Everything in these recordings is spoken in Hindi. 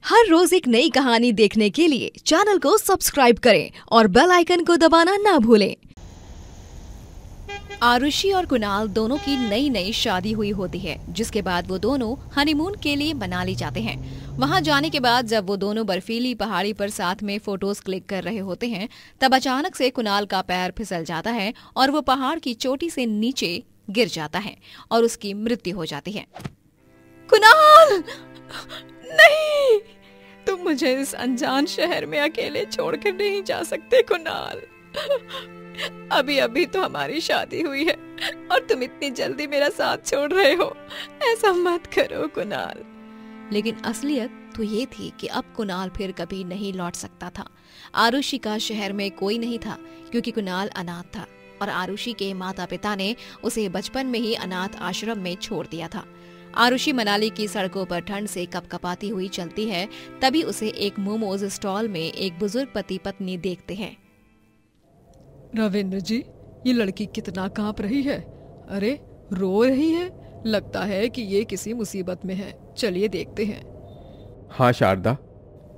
हर रोज एक नई कहानी देखने के लिए चैनल को सब्सक्राइब करें और बेल आइकन को दबाना ना भूलें। आरुषि और कुणाल दोनों की नई नई शादी हुई होती है, जिसके बाद वो दोनों हनीमून के लिए मनाली जाते हैं। वहां जाने के बाद जब वो दोनों बर्फीली पहाड़ी पर साथ में फोटोज क्लिक कर रहे होते हैं, तब अचानक से कुणाल का पैर फिसल जाता है और वो पहाड़ की चोटी से नीचे गिर जाता है और उसकी मृत्यु हो जाती है। कुणाल, नहीं, तुम मुझे इस अनजान शहर में अकेले छोड़कर नहीं जा सकते कुणाल। अभी अभी तो हमारी शादी हुई है और तुम इतनी जल्दी मेरा साथ छोड़ रहे हो। ऐसा मत करो कुणाल। लेकिन असलियत तो ये थी कि अब कुणाल फिर कभी नहीं लौट सकता था। आरुषि का शहर में कोई नहीं था क्योंकि कुणाल अनाथ था और आरुषि के माता पिता ने उसे बचपन में ही अनाथ आश्रम में छोड़ दिया था। आरुषि मनाली की सड़कों पर ठंड से कपकपाती हुई चलती है, तभी उसे एक मोमोज स्टॉल में एक बुजुर्ग पति पत्नी देखते हैं। रविंद्र जी, ये लड़की कितना कांप रही है। अरे, रो रही है। लगता है कि ये किसी मुसीबत में है। चलिए देखते हैं। हाँ शारदा।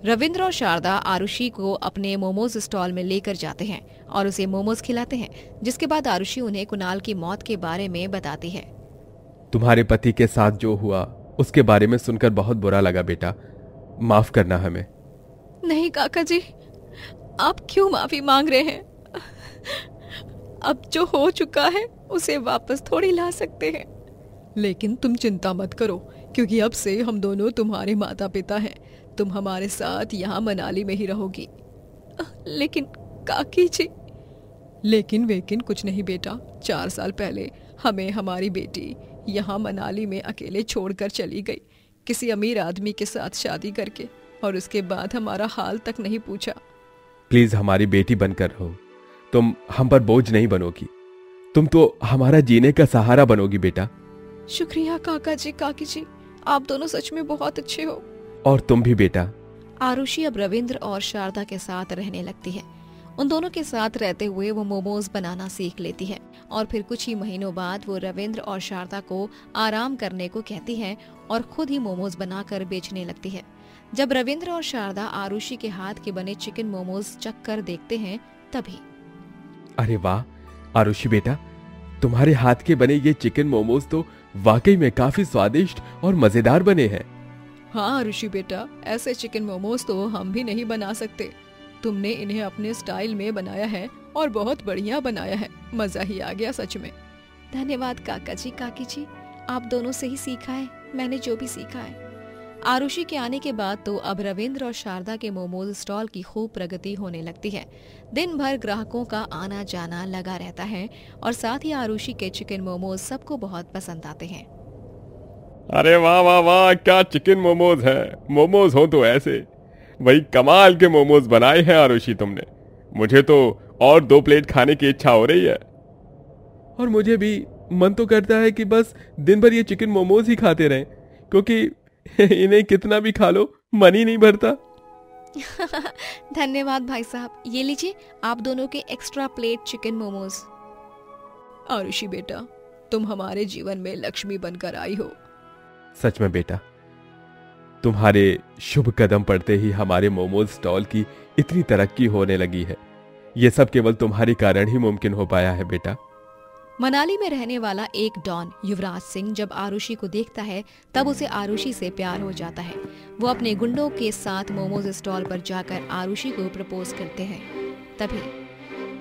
रविंद्र और शारदा आरुषि को अपने मोमोज स्टॉल में लेकर जाते हैं और उसे मोमोज खिलाते हैं, जिसके बाद आरुषि उन्हें कुणाल की मौत के बारे में बताती है। तुम्हारे पति के साथ जो हुआ उसके बारे में सुनकर बहुत बुरा लगा बेटा, माफ करना हमें। नहीं काका जी, आप क्यों माफी मांग रहे हैं? अब जो हो चुका है उसे वापस थोड़ी ला सकते हैं। लेकिन तुम चिंता मत करो, क्योंकि अब से हम दोनों तुम्हारे माता पिता हैं। तुम हमारे साथ यहाँ मनाली में ही रहोगी। लेकिन काकी जी। लेकिन वेकिन कुछ नहीं बेटा। 4 साल पहले हमें हमारी बेटी यहाँ मनाली में अकेले छोड़कर चली गई, किसी अमीर आदमी के साथ शादी करके, और उसके बाद हमारा हाल तक नहीं पूछा। प्लीज हमारी बेटी बनकर रहो। तुम हम पर बोझ नहीं बनोगी। तुम तो हमारा जीने का सहारा बनोगी बेटा। शुक्रिया काका जी, काकी जी, आप दोनों सच में बहुत अच्छे हो। और तुम भी बेटा। आरुषि अब रविंद्र और शारदा के साथ रहने लगती है। उन दोनों के साथ रहते हुए वो मोमोज बनाना सीख लेती है और फिर कुछ ही महीनों बाद वो रविंद्र और शारदा को आराम करने को कहती है और खुद ही मोमोज बनाकर बेचने लगती है। जब रविंद्र और शारदा आरुषि के हाथ के बने चिकन मोमोज चख कर देखते हैं, तभी अरे वाह आरुषि बेटा, तुम्हारे हाथ के बने ये चिकन मोमोज तो वाकई में काफी स्वादिष्ट और मजेदार बने हैं। हाँ आरुषि बेटा, ऐसे चिकन मोमोज तो हम भी नहीं बना सकते। तुमने इन्हें अपने स्टाइल में बनाया है और बहुत बढ़िया बनाया है। मजा ही आ गया सच में। धन्यवाद काका जी, काकी जी, आप दोनों से ही सीखा है मैंने जो भी सीखा है। आरुषि के आने के बाद तो अब रविंद्र और शारदा के मोमोज स्टॉल की खूब प्रगति होने लगती है। दिन भर ग्राहकों का आना जाना लगा रहता है और साथ ही आरुषि के चिकन मोमोज सबको बहुत पसंद आते हैं। अरे वाह वाह वाह, क्या चिकन मोमोज है। मोमोज हो तो ऐसे, वही कमाल के मोमोज बनाए हैं आरुषि तुमने। मुझे तो और 2 प्लेट खाने की इच्छा हो रही है। और मुझे भी मन तो करता है कि बस दिन भर ये चिकन मोमोज ही खाते रहें, क्योंकि इन्हें कितना भी खा लो मन ही नहीं भरता। धन्यवाद भाई साहब, ये लीजिए आप दोनों के extra plate chicken momos. Arushi बेटा, तुम हमारे जीवन में लक्ष्मी बनकर आई हो। सच में बेटा, तुम्हारे शुभ कदम पड़ते ही हमारे मोमोज स्टॉल की इतनी तरक्की होने लगी है। ये सब केवल तुम्हारे कारण ही मुमकिन हो पाया है बेटा। मनाली में रहने वाला एक डॉन युवराज सिंह जब आरुषि को देखता है, तब उसे आरुषि से प्यार हो जाता है। वो अपने गुंडों के साथ मोमोज स्टॉल पर जाकर आरुषि को प्रपोज करते हैं। तभी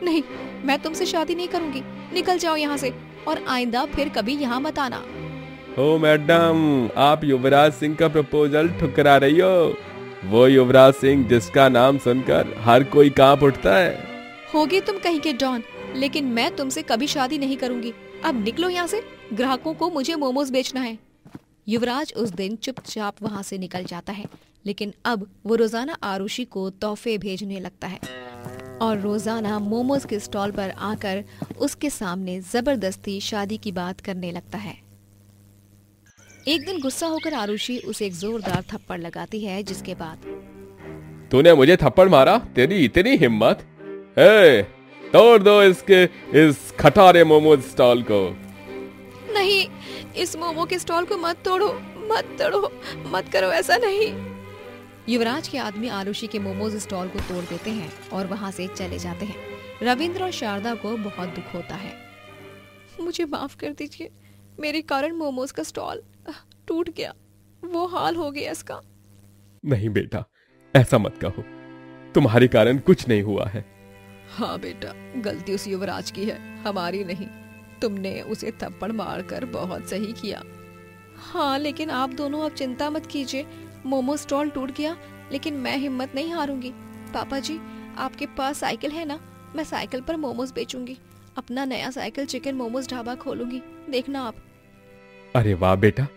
नहीं, मैं तुमसे शादी नहीं करूंगी, निकल जाओ यहाँ से और आइंदा फिर कभी यहाँ मत आना। ओ मैडम, आप युवराज सिंह का प्रपोजल ठुकरा रही हो। वो युवराज सिंह जिसका नाम सुनकर हर कोई कांप उठता है। होगी तुम कहीं के डॉन, लेकिन मैं तुमसे कभी शादी नहीं करूंगी। अब निकलो यहाँ से, ग्राहकों को मुझे मोमोज बेचना है। युवराज उस दिन चुपचाप वहाँ से निकल जाता है, लेकिन अब वो रोजाना आरुषि को तोहफे भेजने लगता है और रोजाना मोमोज के स्टॉल पर आकर उसके सामने जबरदस्ती शादी की बात करने लगता है। एक दिन गुस्सा होकर आरुषि उसे एक जोरदार थप्पड़ लगाती है, जिसके बाद तूने मुझे थप्पड़ मारा? तेरी इतनी हिम्मत? तोड़ दो इस खटारे मोमोज स्टॉल को। नहीं, इस मोमो के स्टॉल को मत तोड़ो, मत तोड़ो, मत करो ऐसा नहीं। युवराज के आदमी आरुषि के मोमोज स्टॉल को तोड़ देते हैं और वहाँ से चले जाते हैं। रविंद्र और शारदा को बहुत दुख होता है। मुझे माफ कर दीजिए, मेरे कारण मोमोज का स्टॉल टूट गया, वो हाल हो गया इसका। नहीं बेटा, ऐसा मत कहो, तुम्हारे कारण कुछ नहीं हुआ है। हाँ बेटा, गलती उस युवराज की है, हमारी नहीं। तुमने उसे थप्पड़ मारकर बहुत सही किया। हाँ, लेकिन आप दोनों अब चिंता मत कीजिए, मोमो स्टॉल टूट गया लेकिन मैं हिम्मत नहीं हारूंगी। पापा जी, आपके पास साइकिल है ना? मैं साइकिल पर मोमोज बेचूंगी, अपना नया साइकिल चिकन मोमोज ढाबा खोलूंगी, देखना आप। अरे वाह बेटा,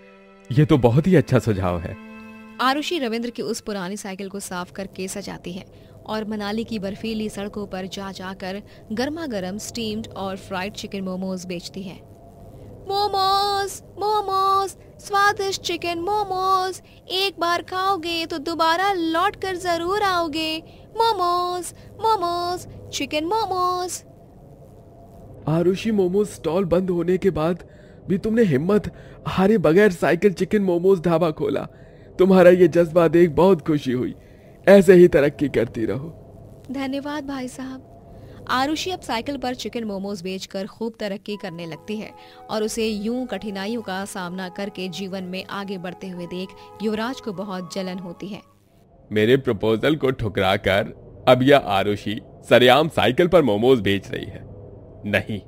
ये तो बहुत ही अच्छा सुझाव है। आरुषि रविंद्र की उस पुरानी साइकिल को साफ करके सजाती है और मनाली की बर्फीली सड़कों पर जा जाकर गर्मा गर्म स्टीम्ड और फ्राइड चिकन मोमोज बेचती है। मोमोज मोमोज, स्वादिष्ट चिकन मोमोज, एक बार खाओगे तो दोबारा लौट कर जरूर आओगे। मोमोज मोमोज, चिकन मोमोज। आरुषि, मोमोज स्टॉल बंद होने के बाद भी तुमने हिम्मत हारे बगैर साइकिल चिकन मोमोज ढाबा खोला। तुम्हारा ये जज्बा देख बहुत खुशी हुई, ऐसे ही तरक्की करती रहो। धन्यवाद भाई साहब। आरुषि अब साइकिल पर चिकन मोमोज बेचकर खूब तरक्की करने लगती है और उसे यूं कठिनाइयों का सामना करके जीवन में आगे बढ़ते हुए देख युवराज को बहुत जलन होती है। मेरे प्रपोजल को ठुकराकर अब यह आरुषि सरेआम साइकिल पर मोमोज बेच रही है। नहीं,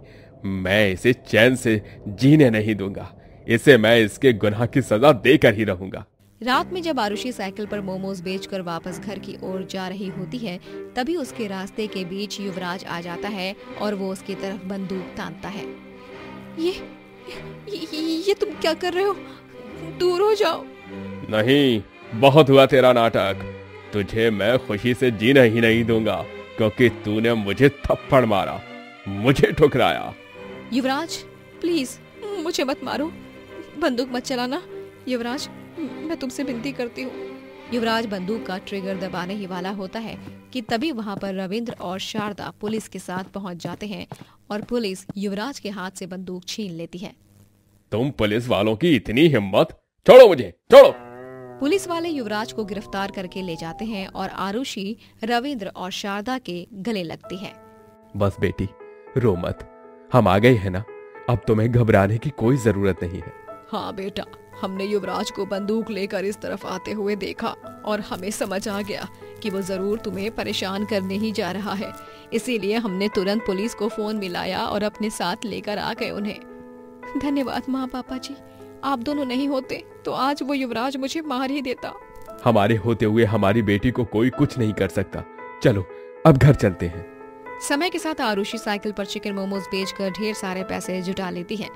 मैं इसे चैन से जीने नहीं दूंगा। इसे मैं इसके गुनाह की सजा देकर ही रहूंगा। रात में जब आरुषि साइकिल पर मोमोज बेचकर वापस घर की ओर जा रही होती है, तभी उसके रास्ते के बीच युवराज आ जाता है और वो उसकी तरफ बंदूक तानता है। ये तुम क्या कर रहे हो? दूर हो जाओ। नहीं, बहुत हुआ तेरा नाटक। तुझे मैं खुशी से जीना ही नहीं दूंगा, क्योंकि तूने मुझे थप्पड़ मारा, मुझे ठुकराया। युवराज प्लीज मुझे मत मारो, बंदूक मत चलाना। युवराज, मैं तुमसे विनती करती हूँ। युवराज बंदूक का ट्रिगर दबाने ही वाला होता है कि तभी वहाँ पर रविंद्र और शारदा पुलिस के साथ पहुँच जाते हैं और पुलिस युवराज के हाथ से बंदूक छीन लेती है। तुम पुलिस वालों की इतनी हिम्मत! छोड़ो मुझे, छोड़ो! पुलिस वाले युवराज को गिरफ्तार करके ले जाते हैं और आरुषि रविंद्र और शारदा के गले लगती है। बस बेटी, रो मत, हम आ गए हैं ना, अब तुम्हें घबराने की कोई जरूरत नहीं है। हाँ बेटा, हमने युवराज को बंदूक लेकर इस तरफ आते हुए देखा और हमें समझ आ गया कि वो जरूर तुम्हें परेशान करने ही जा रहा है। इसीलिए हमने तुरंत पुलिस को फोन मिलाया और अपने साथ लेकर आ गए उन्हें। धन्यवाद माँ पापा जी, आप दोनों नहीं होते तो आज वो युवराज मुझे मार ही देता। हमारे होते हुए हमारी बेटी को कोई कुछ नहीं कर सकता। चलो अब घर चलते हैं। समय के साथ आरुषि साइकिल पर चिकन मोमोज बेचकर ढेर सारे पैसे जुटा लेती है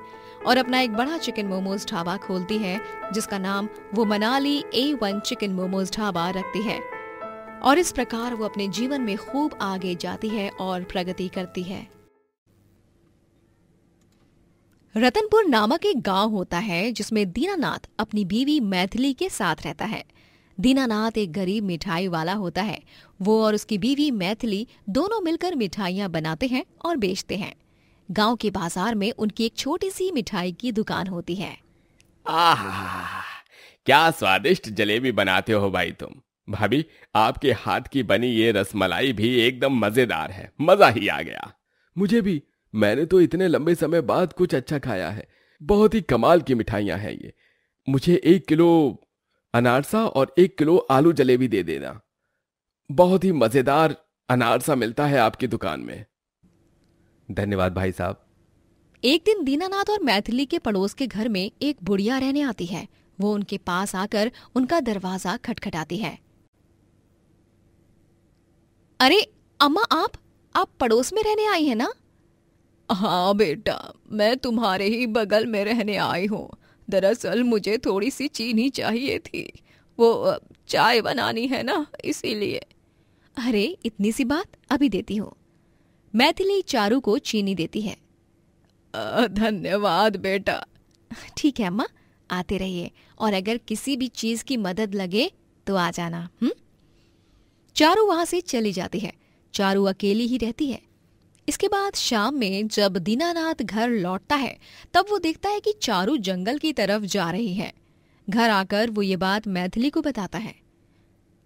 और अपना एक बड़ा चिकन मोमोज ढाबा खोलती है, जिसका नाम वो मनाली A1 चिकन मोमोज ढाबा रखती है। और इस प्रकार वो अपने जीवन में खूब आगे जाती है और प्रगति करती है। रतनपुर नामक एक गांव होता है जिसमें दीनानाथ अपनी बीवी मैथिली के साथ रहता है। दीनानाथ एक गरीब मिठाई वाला होता है। वो और उसकी बीवी मैथिली दोनों मिलकर मिठाइयाँ बनाते हैं और बेचते हैं। गांव के बाजार में उनकी एक छोटी सी मिठाई की दुकान होती है। आहा, क्या स्वादिष्ट जलेबी बनाते हो भाई तुम। भाभी, आपके हाथ की बनी ये रसमलाई भी एकदम मजेदार है, मजा ही आ गया। मुझे भी, मैंने तो इतने लंबे समय बाद कुछ अच्छा खाया है। बहुत ही कमाल की मिठाइयाँ हैं ये। मुझे 1 किलो अनारसा और 1 किलो आलू जलेबी दे देना। बहुत ही मजेदार अनारसा मिलता है आपकी दुकान में। धन्यवाद भाई साहब। एक दिन दीनानाथ और मैथिली के पड़ोस के घर में एक बुढ़िया रहने आती है। वो उनके पास आकर उनका दरवाजा खटखटाती है। अरे अम्मा, आप पड़ोस में रहने आई है ना? हाँ बेटा, मैं तुम्हारे ही बगल में रहने आई हूँ। दरअसल मुझे थोड़ी सी चीनी चाहिए थी, वो चाय बनानी है ना, इसीलिए। अरे इतनी सी बात, अभी देती हूँ। मैथिली चारू को चीनी देती है। धन्यवाद बेटा। ठीक है अम्मा, आते रहिए और अगर किसी भी चीज की मदद लगे तो आ जाना। चारू वहां से चली जाती है। चारू अकेली ही रहती है। इसके बाद शाम में जब दीनानाथ घर लौटता है, तब वो देखता है कि चारू जंगल की तरफ जा रही है। घर आकर वो ये बात मैथिली को बताता है।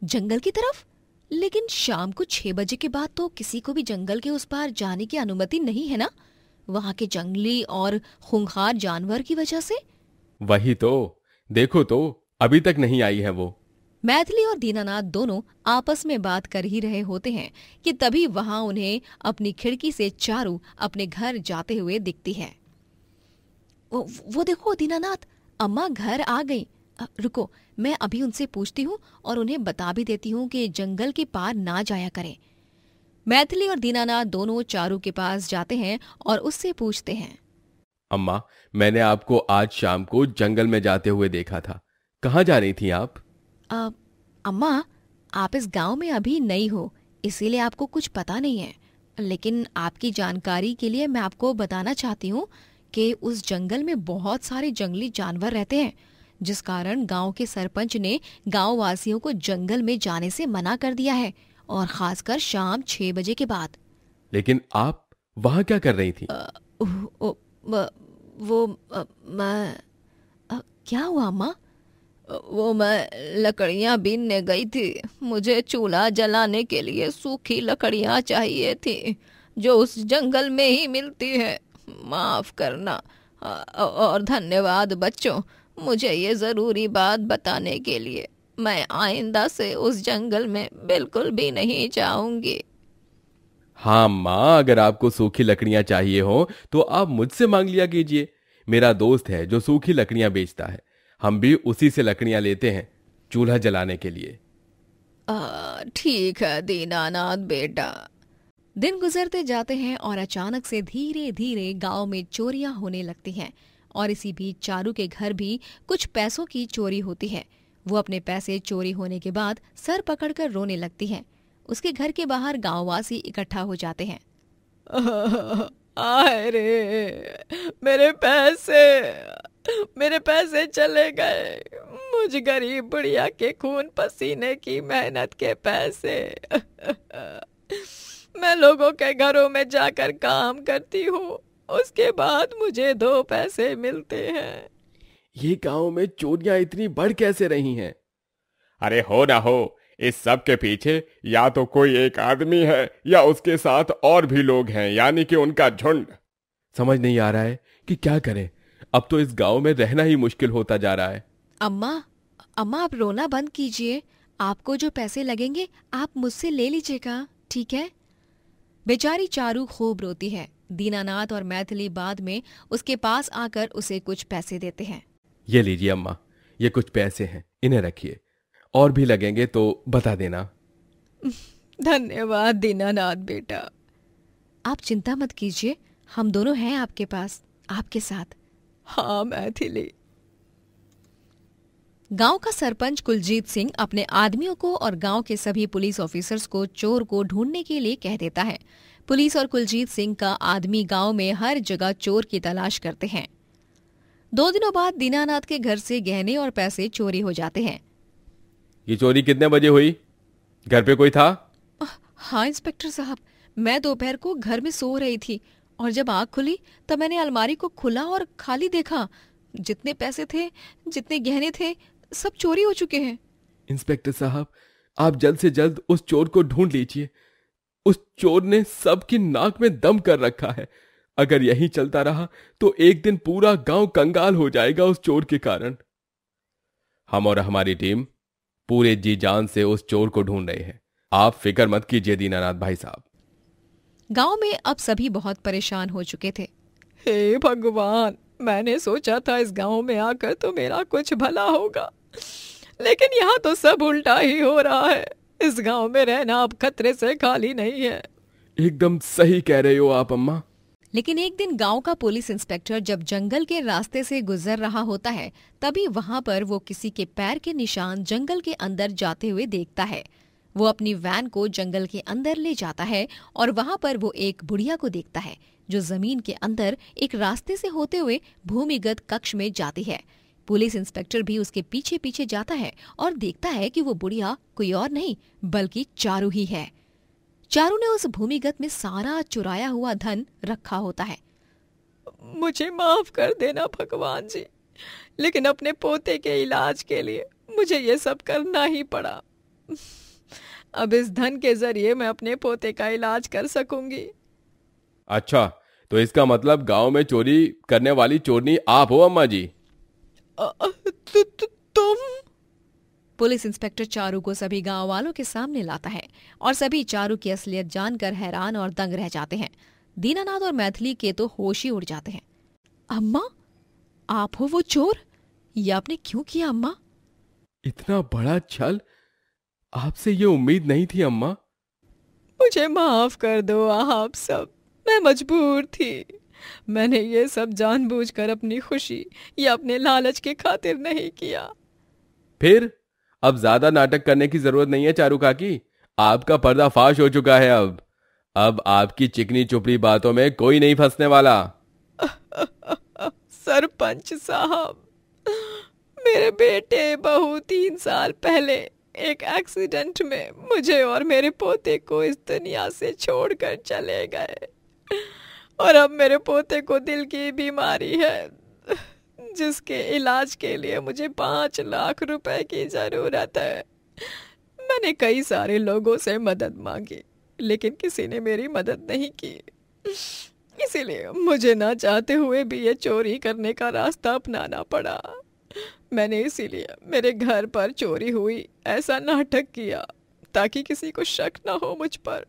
जंगल की तरफ? लेकिन शाम को 6 बजे के बाद तो किसी को भी जंगल के उस पार जाने की अनुमति नहीं है ना, वहाँ के जंगली और खूंखार जानवर की वजह से। वही तो, देखो तो अभी तक नहीं आई है वो। मैथिली और दीनानाथ दोनों आपस में बात कर ही रहे होते हैं कि तभी वहां उन्हें अपनी खिड़की से चारू अपने घर जाते हुए दिखती है। वो देखो दीनानाथ, अम्मा घर आ गई। रुको, मैं अभी उनसे पूछती हूँ और उन्हें बता भी देती हूँ कि जंगल के पार ना जाया करें। मैथिली और दीनानाथ दोनों चारू के पास जाते हैं और उससे पूछते हैं, अम्मा, मैंने आपको आज शाम को जंगल में जाते हुए देखा था, कहाँ जा रही थी आप? अम्मा, आप इस गांव में अभी नई हो, इसीलिए आपको कुछ पता नहीं है, लेकिन आपकी जानकारी के लिए मैं आपको बताना चाहती हूँ कि उस जंगल में बहुत सारे जंगली जानवर रहते हैं, जिस कारण गांव के सरपंच ने गांव वासियों को जंगल में जाने से मना कर दिया है, और खासकर शाम 6 बजे के बाद। लेकिन आप वहां क्या कर रही थी? क्या हुआ अम्मा? वो मैं लकड़ियां बीनने गई थी, मुझे चूल्हा जलाने के लिए सूखी लकड़ियां चाहिए थी, जो उस जंगल में ही मिलती है। माफ करना और धन्यवाद बच्चों, मुझे ये जरूरी बात बताने के लिए। मैं आइंदा से उस जंगल में बिल्कुल भी नहीं जाऊंगी। हाँ माँ, अगर आपको सूखी लकड़ियां चाहिए हो तो आप मुझसे मांग लिया कीजिए। मेरा दोस्त है जो सूखी लकड़ियां बेचता है, हम भी उसी से लकड़ियां लेते हैं चूल्हा जलाने के लिए। ठीक है दीनानाथ बेटा। दिन गुजरते जाते हैं और अचानक से धीरे धीरे गांव में चोरियां होने लगती हैं, और इसी बीच चारू के घर भी कुछ पैसों की चोरी होती है। वो अपने पैसे चोरी होने के बाद सर पकड़कर रोने लगती है। उसके घर के बाहर गांववासी इकट्ठा हो जाते हैं। आए रे, मेरे पैसे चले गए, मुझ गरीब बुढ़िया के खून पसीने की मेहनत के पैसे। मैं लोगों के घरों में जाकर काम करती हूँ, उसके बाद मुझे 2 पैसे मिलते हैं। ये गांव में चोरियां इतनी बढ़ कैसे रही हैं? अरे हो ना हो, इस सब के पीछे या तो कोई एक आदमी है या उसके साथ और भी लोग हैं, यानी कि उनका झुंड। समझ नहीं आ रहा है कि क्या करें। अब तो इस गांव में रहना ही मुश्किल होता जा रहा है। अम्मा, आप रोना बंद कीजिए। आपको जो पैसे लगेंगे आप मुझसे ले लीजिएगा, ठीक है? बेचारी चारू खूब रोती है। दीनानाथ और मैथिली बाद में उसके पास आकर उसे कुछ पैसे देते हैं। ये लीजिए अम्मा, ये कुछ पैसे हैं, इन्हें रखिए, और भी लगेंगे तो बता देना। धन्यवाद दीनानाथ बेटा। आप चिंता मत कीजिए, हम दोनों हैं आपके पास, आपके साथ। हाँ मैथिली। गांव का सरपंच कुलजीत सिंह अपने आदमियों को और गांव के सभी पुलिस ऑफिसर्स को चोर को ढूंढने के लिए कह देता है। पुलिस और कुलजीत सिंह का आदमी गांव में हर जगह चोर की तलाश करते हैं। 2 दिनों बाद दीनानाथ के घर से गहने और पैसे चोरी हो जाते हैं। ये चोरी कितने बजे हुई? घर पे कोई था? हाँ इंस्पेक्टर साहब, मैं दोपहर को घर में सो रही थी और जब आँख खुली तब मैंने अलमारी को खुला और खाली देखा। जितने पैसे थे, जितने गहने थे, सब चोरी हो चुके हैं। इंस्पेक्टर साहब, आप जल्द से जल्द उस चोर को ढूंढ लीजिए। उस चोर ने सबकी नाक में दम कर रखा है। अगर यही चलता रहा तो एक दिन पूरा गांव कंगाल हो जाएगा उस चोर के कारण। हम और हमारी टीम पूरे जी जान से उस चोर को ढूंढ रहे हैं। आप फिक्र मत कीजिए दीनानाथ भाई साहब। गांव में अब सभी बहुत परेशान हो चुके थे। हे भगवान, मैंने सोचा था इस गांव में आकर तो मेरा कुछ भला होगा, लेकिन यहाँ तो सब उल्टा ही हो रहा है। इस गांव में रहना अब खतरे से खाली नहीं है। एकदम सही कह रहे हो आप अम्मा। लेकिन एक दिन गांव का पुलिस इंस्पेक्टर जब जंगल के रास्ते से गुजर रहा होता है, तभी वहां पर वो किसी के पैर के निशान जंगल के अंदर जाते हुए देखता है। वो अपनी वैन को जंगल के अंदर ले जाता है और वहां पर वो एक बुढ़िया को देखता है जो जमीन के अंदर एक रास्ते से होते हुए भूमिगत कक्ष में जाती है। पुलिस इंस्पेक्टर भी उसके पीछे पीछे जाता है और देखता है कि वो बुढ़िया कोई और नहीं बल्कि चारू ही है। चारू ने उस भूमिगत में सारा चुराया हुआ धन रखा होता है। मुझे माफ कर देना भगवान जी, लेकिन अपने पोते के इलाज के लिए मुझे ये सब करना ही पड़ा। अब इस धन के जरिए मैं अपने पोते का इलाज कर सकूंगी। अच्छा, तो इसका मतलब गांव में चोरी करने वाली चोरनी आप हो अम्मा जी? तुम? पुलिस इंस्पेक्टर चारू को सभी गांव वालों के सामने लाता है और सभी चारू की असलियत जानकर हैरान और दंग रह जाते हैं। दीनानाथ और मैथिली के तो होश ही उड़ जाते हैं। अम्मा, आप हो वो चोर? ये आपने क्यों किया अम्मा? इतना बड़ा छल, आपसे ये उम्मीद नहीं थी अम्मा। मुझे माफ कर दो आप सब, मैं मजबूर थी। मैंने ये सब जानबूझकर अपनी खुशी या अपने लालच के खातिर नहीं किया। फिर अब ज्यादा नाटक करने की जरूरत नहीं है चारू काकी, आपका पर्दाफाश हो चुका है। अब आपकी चिकनी चुपड़ी बातों में कोई नहीं फंसने वाला। सरपंच साहब, मेरे बेटे बहू 3 साल पहले एक एक्सीडेंट में मुझे और मेरे पोते को इस दुनिया से छोड़कर चले गए, और अब मेरे पोते को दिल की बीमारी है जिसके इलाज के लिए मुझे 5 लाख रुपए की जरूरत है। मैंने कई सारे लोगों से मदद मांगी, लेकिन किसी ने मेरी मदद नहीं की। इसीलिए मुझे ना चाहते हुए भी ये चोरी करने का रास्ता अपनाना पड़ा। मैंने इसीलिए मेरे घर पर चोरी हुई ऐसा नाटक किया ताकि किसी को शक ना हो मुझ पर।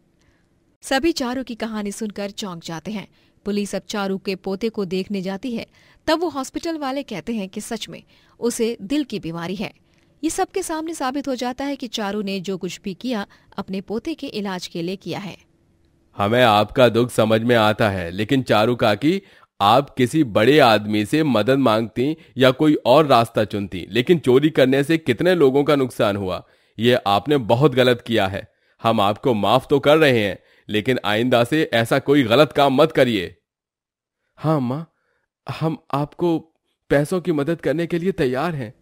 सभी चारू की कहानी सुनकर चौंक जाते हैं। पुलिस अब चारू के पोते को देखने जाती है। तब वो हॉस्पिटल वाले कहते हैं कि सच में उसे दिल की बीमारी है। ये सबके सामने साबित हो जाता है कि चारू ने जो कुछ भी किया अपने पोते के इलाज के लिए किया है। हमें आपका दुख समझ में आता है, लेकिन चारू काकी, आप किसी बड़े आदमी से मदद मांगती या कोई और रास्ता चुनती, लेकिन चोरी करने से कितने लोगों का नुकसान हुआ, ये आपने बहुत गलत किया है। हम आपको माफ तो कर रहे हैं, लेकिन आइंदा से ऐसा कोई गलत काम मत करिए। हाँ अम्मा, हम आपको पैसों की मदद करने के लिए तैयार हैं।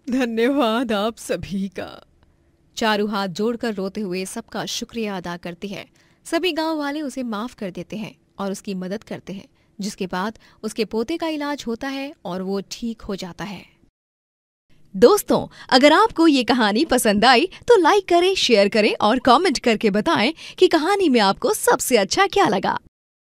धन्यवाद आप सभी का। चारू हाथ जोड़कर रोते हुए सबका शुक्रिया अदा करती है। सभी गांव वाले उसे माफ कर देते हैं और उसकी मदद करते हैं, जिसके बाद उसके पोते का इलाज होता है और वो ठीक हो जाता है। दोस्तों, अगर आपको ये कहानी पसंद आई तो लाइक करें, शेयर करें और कमेंट करके बताएं कि कहानी में आपको सबसे अच्छा क्या लगा।